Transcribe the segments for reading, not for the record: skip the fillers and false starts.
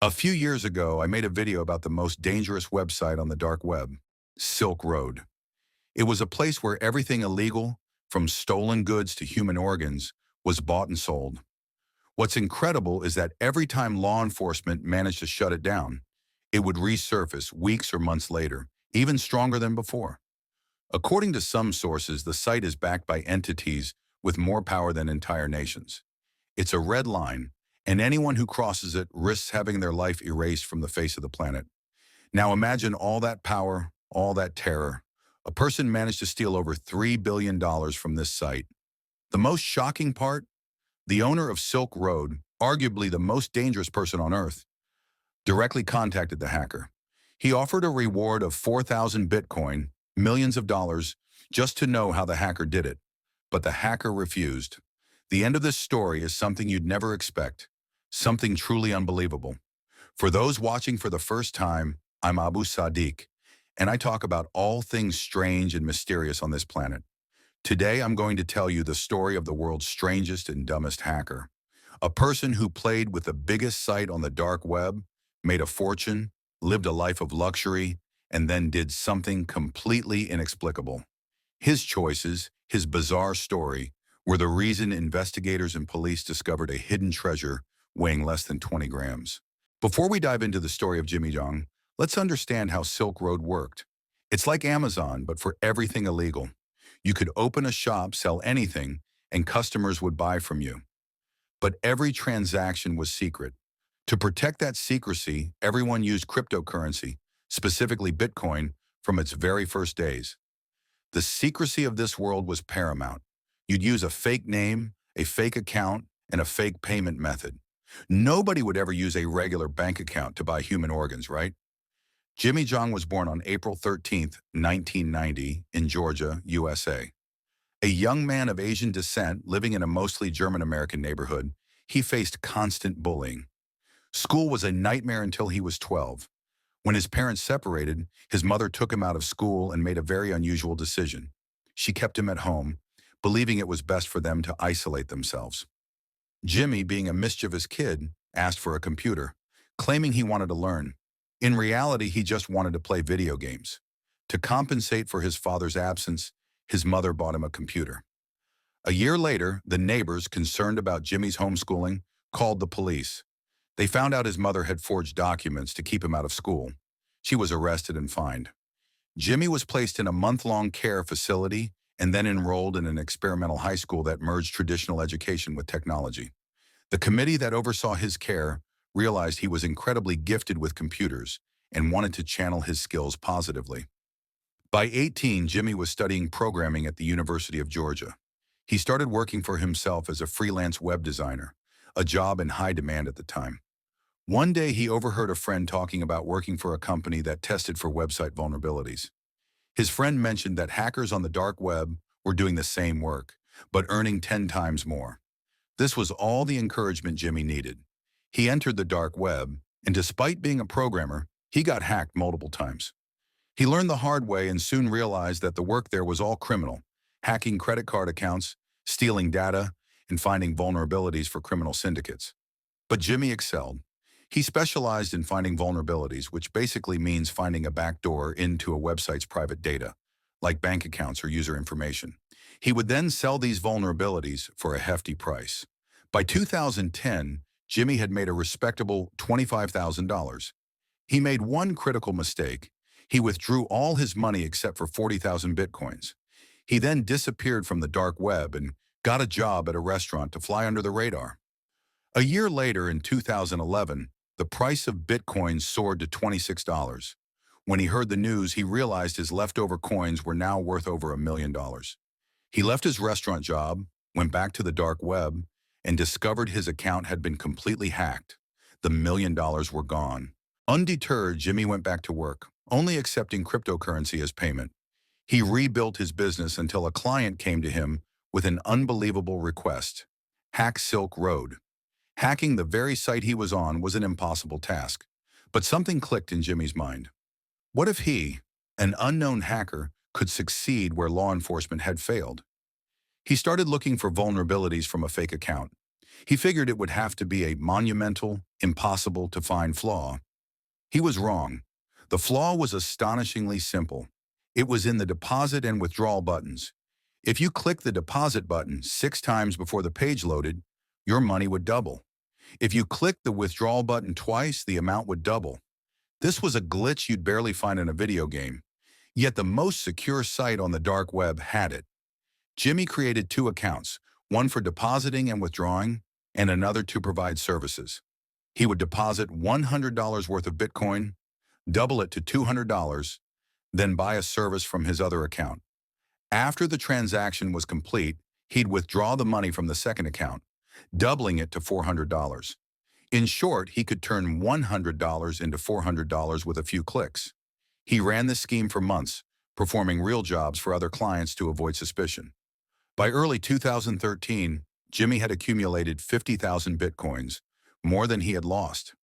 A few years ago, I made a video about the most dangerous website on the dark web, Silk Road. It was a place where everything illegal, from stolen goods to human organs, was bought and sold. What's incredible is that every time law enforcement managed to shut it down, it would resurface weeks or months later, even stronger than before. According to some sources, the site is backed by entities with more power than entire nations. It's a red line, and anyone who crosses it risks having their life erased from the face of the planet. Now imagine all that power, all that terror. A person managed to steal over $3 billion dollars from this site. The most shocking part? The owner of Silk Road, arguably the most dangerous person on Earth, directly contacted the hacker. He offered a reward of 4,000 Bitcoin, millions of dollars, just to know how the hacker did it. But the hacker refused. The end of this story is something you'd never expect, something truly unbelievable. For those watching for the first time, I'm Abu Sadiq, and I talk about all things strange and mysterious on this planet. Today, I'm going to tell you the story of the world's strangest and dumbest hacker. A person who played with the biggest site on the dark web, made a fortune, lived a life of luxury, and then did something completely inexplicable. His choices, his bizarre story, were the reason investigators and police discovered a hidden treasure weighing less than 20 grams. Before we dive into the story of Jimmy Jong, let's understand how Silk Road worked. It's like Amazon, but for everything illegal. You could open a shop, sell anything, and customers would buy from you. But every transaction was secret. To protect that secrecy, everyone used cryptocurrency, specifically Bitcoin, from its very first days. The secrecy of this world was paramount. You'd use a fake name, a fake account, and a fake payment method. Nobody would ever use a regular bank account to buy human organs, right? Jimmy Jong was born on April 13th, 1990, in Georgia, USA. A young man of Asian descent living in a mostly German-American neighborhood, he faced constant bullying. School was a nightmare until he was 12. When his parents separated, his mother took him out of school and made a very unusual decision. She kept him at home, believing it was best for them to isolate themselves. Jimmy, being a mischievous kid, asked for a computer, claiming he wanted to learn. In reality, he just wanted to play video games. To compensate for his father's absence, his mother bought him a computer. A year later, the neighbors, concerned about Jimmy's homeschooling, called the police. They found out his mother had forged documents to keep him out of school. She was arrested and fined. Jimmy was placed in a month-long care facility and then enrolled in an experimental high school that merged traditional education with technology. The committee that oversaw his care realized he was incredibly gifted with computers and wanted to channel his skills positively. By 18, Jimmy was studying programming at the University of Georgia. He started working for himself as a freelance web designer, a job in high demand at the time. One day, he overheard a friend talking about working for a company that tested for website vulnerabilities. His friend mentioned that hackers on the dark web were doing the same work, but earning 10 times more. This was all the encouragement Jimmy needed. He entered the dark web, and despite being a programmer, he got hacked multiple times. He learned the hard way and soon realized that the work there was all criminal, hacking credit card accounts, stealing data, and finding vulnerabilities for criminal syndicates. But Jimmy excelled. He specialized in finding vulnerabilities, which basically means finding a backdoor into a website's private data, like bank accounts or user information. He would then sell these vulnerabilities for a hefty price. By 2010, Jimmy had made a respectable $25,000. He made one critical mistake. He withdrew all his money except for 40,000 Bitcoins. He then disappeared from the dark web and got a job at a restaurant to fly under the radar. A year later, in 2011, the price of Bitcoin soared to $26. When he heard the news, he realized his leftover coins were now worth over $1 million. He left his restaurant job, went back to the dark web, and discovered his account had been completely hacked. The $1 million were gone. Undeterred, Jimmy went back to work, only accepting cryptocurrency as payment. He rebuilt his business until a client came to him with an unbelievable request: hack Silk Road. Hacking the very site he was on was an impossible task, but something clicked in Jimmy's mind. What if he, an unknown hacker, could succeed where law enforcement had failed? He started looking for vulnerabilities from a fake account. He figured it would have to be a monumental, impossible-to-find flaw. He was wrong. The flaw was astonishingly simple. It was in the deposit and withdrawal buttons. If you clicked the deposit button 6 times before the page loaded, your money would double. If you clicked the withdrawal button twice, the amount would double. This was a glitch you'd barely find in a video game. Yet the most secure site on the dark web had it. Jimmy created 2 accounts, one for depositing and withdrawing, and another to provide services. He would deposit $100 worth of Bitcoin, double it to $200, then buy a service from his other account. After the transaction was complete, he'd withdraw the money from the second account, doubling it to $400. In short, he could turn $100 into $400 with a few clicks. He ran this scheme for months, performing real jobs for other clients to avoid suspicion. By early 2013, Jimmy had accumulated 50,000 Bitcoins, more than he had lost.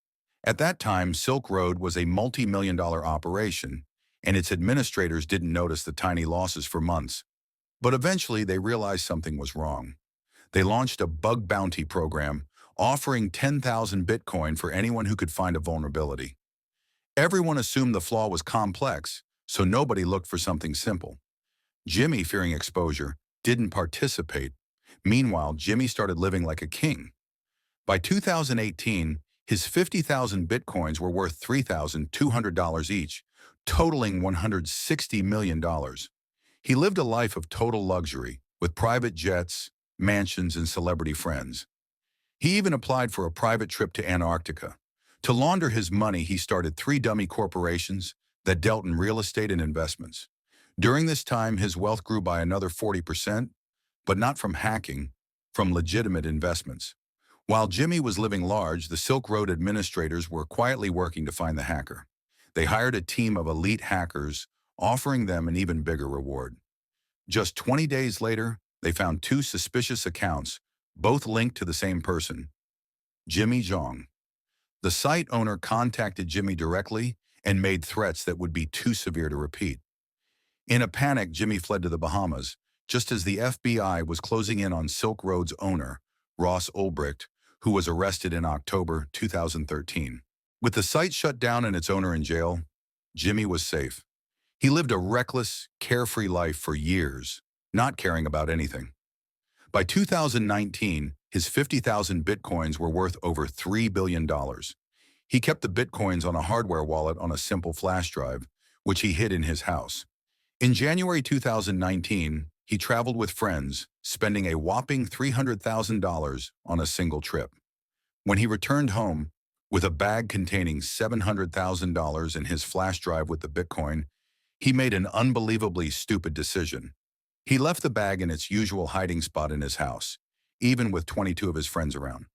At that time, Silk Road was a multi-million-dollar operation, and its administrators didn't notice the tiny losses for months. But eventually, they realized something was wrong. They launched a bug bounty program, offering 10,000 Bitcoin for anyone who could find a vulnerability. Everyone assumed the flaw was complex, so nobody looked for something simple. Jimmy, fearing exposure, didn't participate. Meanwhile, Jimmy started living like a king. By 2018, his 50,000 Bitcoins were worth $3,200 each, totaling $160 million. He lived a life of total luxury, with private jets, mansions, and celebrity friends. He even applied for a private trip to Antarctica. To launder his money, he started 3 dummy corporations that dealt in real estate and investments. During this time, his wealth grew by another 40%, but not from hacking, from legitimate investments. While Jimmy was living large, the Silk Road administrators were quietly working to find the hacker. They hired a team of elite hackers, offering them an even bigger reward. Just 20 days later, they found 2 suspicious accounts, both linked to the same person, Jimmy Zhang. The site owner contacted Jimmy directly and made threats that would be too severe to repeat. In a panic, Jimmy fled to the Bahamas, just as the FBI was closing in on Silk Road's owner, Ross Ulbricht, who was arrested in October 2013. With the site shut down and its owner in jail, Jimmy was safe. He lived a reckless, carefree life for years, not caring about anything. By 2019, his 50,000 Bitcoins were worth over $3 billion. He kept the Bitcoins on a hardware wallet on a simple flash drive, which he hid in his house. In January 2019, he traveled with friends, spending a whopping $300,000 on a single trip. When he returned home, with a bag containing $700,000 in his flash drive with the Bitcoin, he made an unbelievably stupid decision. He left the bag in its usual hiding spot in his house, even with 22 of his friends around.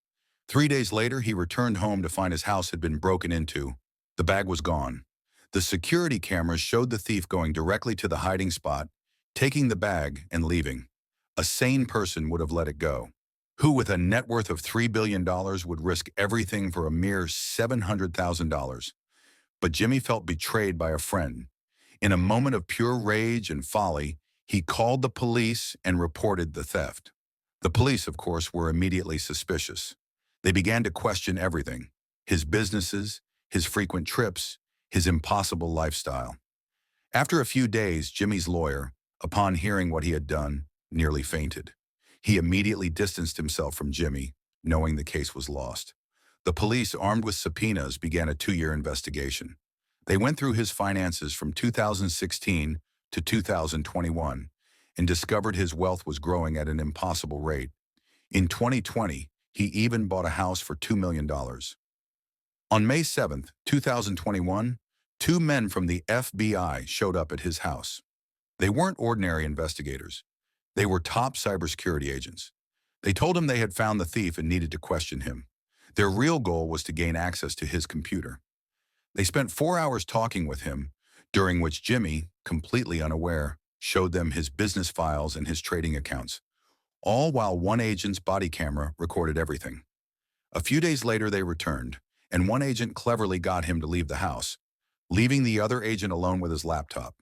3 days later, he returned home to find his house had been broken into. The bag was gone. The security cameras showed the thief going directly to the hiding spot, taking the bag and leaving. A sane person would have let it go. Who, with a net worth of $3 billion, would risk everything for a mere $700,000? But Jimmy felt betrayed by a friend. In a moment of pure rage and folly, he called the police and reported the theft. The police, of course, were immediately suspicious. They began to question everything: his businesses, his frequent trips, his impossible lifestyle. After a few days, Jimmy's lawyer, upon hearing what he had done, nearly fainted. He immediately distanced himself from Jimmy, knowing the case was lost. The police, armed with subpoenas, began a 2-year investigation. They went through his finances from 2016 to 2021 and discovered his wealth was growing at an impossible rate. In 2020, he even bought a house for $2 million. On May 7, 2021, 2 men from the FBI showed up at his house. They weren't ordinary investigators. They were top cybersecurity agents. They told him they had found the thief and needed to question him. Their real goal was to gain access to his computer. They spent 4 hours talking with him, during which Jimmy, completely unaware, showed them his business files and his trading accounts, all while one agent's body camera recorded everything. A few days later, they returned, and one agent cleverly got him to leave the house, leaving the other agent alone with his laptop.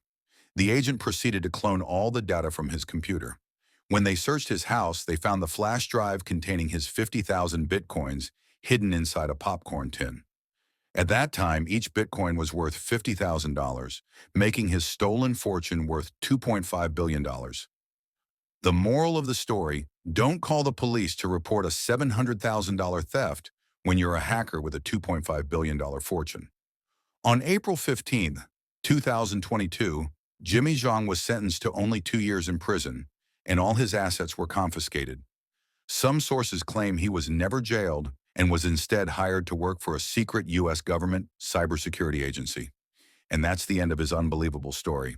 The agent proceeded to clone all the data from his computer. When they searched his house, they found the flash drive containing his 50,000 bitcoins hidden inside a popcorn tin. At that time, each bitcoin was worth $50,000, making his stolen fortune worth $2.5 billion. The moral of the story: don't call the police to report a $700,000 theft when you're a hacker with a $2.5 billion fortune. On April 15, 2022, Jimmy Zhang was sentenced to only 2 years in prison, and all his assets were confiscated. Some sources claim he was never jailed and was instead hired to work for a secret U.S. government cybersecurity agency. And that's the end of his unbelievable story.